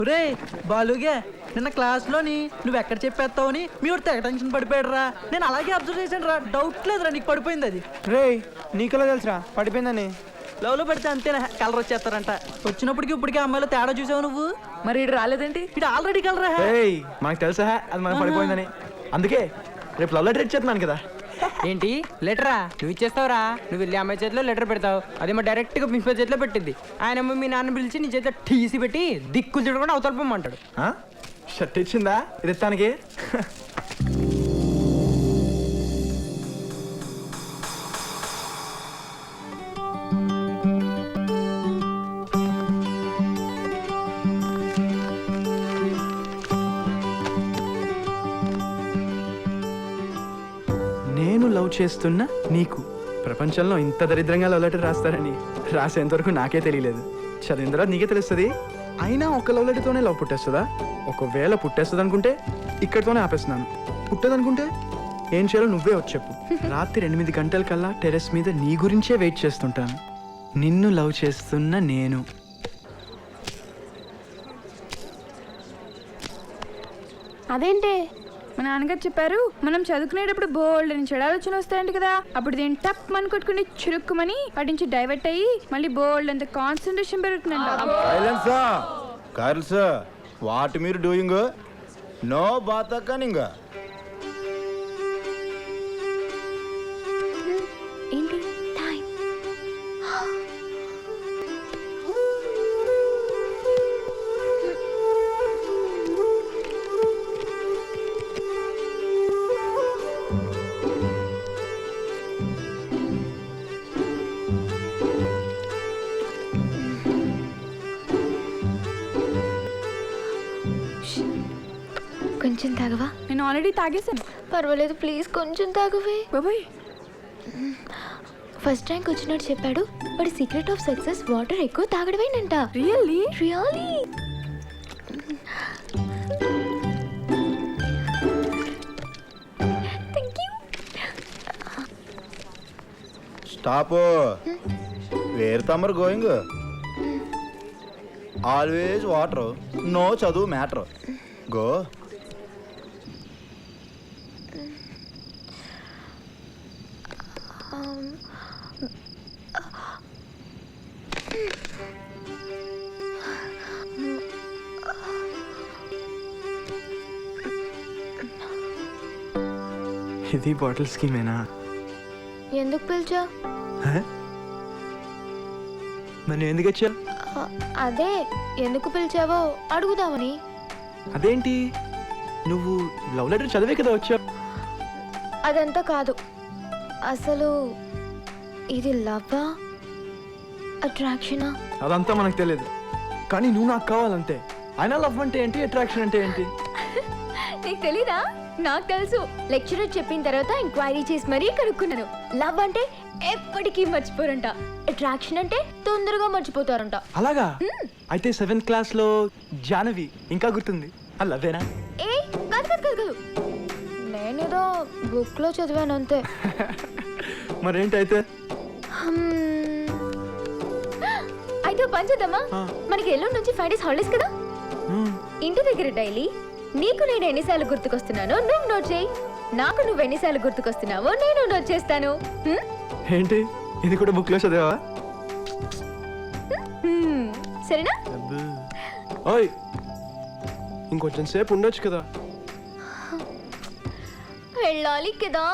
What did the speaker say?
రే బాలుగే నిన్న క్లాస్లోని నువ్వు ఎక్కడ చెప్పేస్తావని మీ వాడు తెగ టెన్షన్ పడిపోయాడు రా. నేను అలాగే అబ్జర్వ్ చేశాను రా. డౌట్ లేదురా నీకు పడిపోయింది అది. రే నీకెలా తెలుసురా పడిపోయిందని? లవ్లో పడితే అంతేనా కలర్ వచ్చేస్తారంట. వచ్చినప్పటికి ఇప్పటికే అమ్మాయిలో తేడా చూసావు నువ్వు. మరి ఇటు రాలేదేంటి? ఇటు ఆల్రెడీ కలరా. ఏయ్ మనకు తెలుసా అది మనం పడిపోయిందని. అందుకే రేపు లవ్ లెటర్ ఇచ్చేస్తున్నాను కదా. ఏంటి లెటరా? నువ్వు ఇచ్చేస్తావురా? నువ్వు వెళ్ళి అమ్మాయి చేతిలో లెటర్ పెడతావు, అదేమో డైరెక్ట్ గా ప్రిన్సిపల్ చేతిలో పెట్టింది. ఆయన మీ నాన్న పిలిచి నీ చేతిలో టీసీ పెట్టి దిక్కులు చూడకుండా అవతల పొమ్మంటాడు. షర్ట్ ఇచ్చిందా ఇది ఇస్తానికి? నేను లవ్ చేస్తున్నా నీకు ప్రపంచంలో ఇంత దరిద్రంగా లవ్ లెటర్ రాస్తారని రాసేంతవరకు నాకే తెలియలేదు. చదివిన తర్వాత నీకే తెలుస్తుంది. అయినా ఒక లవ్ లెటర్తోనే లవ్ పుట్టేస్తుందా? ఒకవేళ పుట్టేస్తుంది అనుకుంటే ఇక్కడితోనే ఆపేస్తున్నాను. పుట్టదనుకుంటే ఏం చేయాలో నువ్వే వచ్చి చెప్పు. రాత్రి 8 గంటల కల్లా టెర్రస్ మీద నీ గురించే వెయిట్ చేస్తుంటాను. నిన్ను లవ్ చేస్తున్న నేను. అదేంటే మా నాన్నగారు చెప్పారు మనం చదువుకునేటప్పుడు బోల్డ్ అని చెడు ఆలోచన వస్తాయంట కదా. అప్పుడు దీన్ని టప్ మని కొట్టుకుని చురుక్కుమని వాటి నుంచి డైవర్ట్ అయ్యి మళ్ళీ బోల్డ్ అంత కాన్సన్ట్రేషన్ పెరుగుతుందంట. వాట్ మీరు డూయింగ్? నో బాత్ కనింగ్. ఏంటి టైం? కొంచెం తాగవా? నేను ఆల్రెడీ తాగేసాను. పర్వాలేదు ప్లీజ్ కొంచెం తాగవే. బాబాయ్ ఫస్ట్ ర్యాంక్ వచ్చినట్టు చెప్పాడు. వాడి సీక్రెట్ ఆఫ్ సక్సెస్ వాటర్ ఎక్కువ తాగడమేనంట. Really? Really? Thank you. Stop. Where తమర్ గోయింగ్? ఆల్వేస్ వాటర్, నో చదువు మ్యాటర్. గో. ఇది బాటిల్ స్కీమేనా? ఎందుకు పిలిచా? మరి ఎందుకు వచ్చా? అదే ఎందుకు పిలిచావో అడుగుదామని. అదేంటి నువ్వు లవ్ లెటర్ చదివే కదా వచ్చా? అదంతా కాదు. అసలు ఇది లవ్వా అట్రాక్షనా? అదంతా మనకు తెలియదు, కానీ నువ్వు నాకు కావాలంతే. అయినా లవ్ అంటే ఏంటి, అట్రాక్షన్ అంటే ఏంటి? నీకు తెలీదా? నాకు తెలుసు. లెక్చరర్ చెప్పిన తర్వాత ఎంక్వైరీ చేసి మరీ కనుక్కున్నాను. లవ్ అంటే ఎప్పటికీ మర్చిపోరంట, అట్రాక్షన్ అంటే తొందరగా మర్చిపోతారంట. అలాగా? అయితే 7th క్లాస్లో జానవి ఇంకా గుర్తుంది. ఆ లవ్వేనా? ఏ కాదు కాదు కాదు కాదు, నేనేదో బుక్ లో చదివాను అంతే. మరేంటైతే? అయితే పని చేద్దామా? మనకి ఎల్లుండి నుంచి 5 days హాలిడేస్ కదా. ఇంటి దగ్గర డైలీ నీకు నేను ఎన్నిసార్లు గుర్తుకొస్తున్నానో నువ్వు నోట్ చేయి, నాకు నువ్వు ఎన్నిసార్లు గుర్తుకొస్తున్నావో నేను నోట్ చేస్తాను. ఏంటి ఇది కూడా బుక్ లో చదివావా? సరేనా? ఓయ్ ఇంకొంచెం సేపు ఉండొచ్చు కదా. వెళ్ళాలి కదా.